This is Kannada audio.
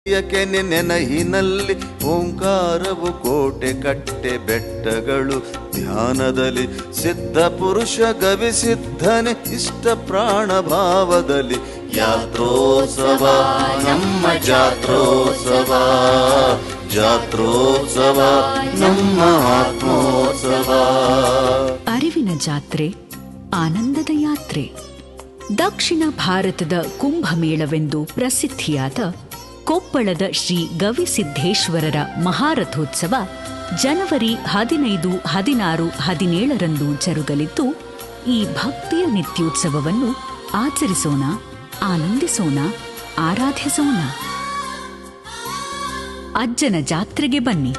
ಕೆನೆ ನೆನಹಿನಲ್ಲಿ ಓಂಕಾರವು ಕೋಟೆ ಕಟ್ಟೆ ಬೆಟ್ಟಗಳು ಧ್ಯಾನದಲ್ಲಿ ಸಿದ್ಧ ಪುರುಷ ಗವಿ ಸಿದ್ಧನೆ ಇಷ್ಟ ಪ್ರಾಣ ಭಾವದಲ್ಲಿ ಯಾತ್ರೋತ್ಸವ ನಮ್ಮ ಜಾತ್ರೋತ್ಸವ ಜಾತ್ರೋತ್ಸವ ನಮ್ಮ ಆತ್ಮೋತ್ಸವ. ಅರಿವಿನ ಜಾತ್ರೆ, ಆನಂದದ ಯಾತ್ರೆ. ದಕ್ಷಿಣ ಭಾರತದ ಕುಂಭಮೇಳವೆಂದು ಪ್ರಸಿದ್ಧಿಯಾದ ಕೊಪ್ಪಳದ ಶ್ರೀ ಗವಿಸಿದ್ದೇಶ್ವರರ ಮಹಾರಥೋತ್ಸವ ಜನವರಿ 15, 16, 17ರಂದು ಜರುಗಲಿದ್ದು, ಈ ಭಕ್ತಿಯ ನಿತ್ಯೋತ್ಸವವನ್ನು ಆಚರಿಸೋಣ, ಆನಂದಿಸೋಣ, ಆರಾಧಿಸೋಣ. ಅಜ್ಜನ ಜಾತ್ರೆಗೆ ಬನ್ನಿ.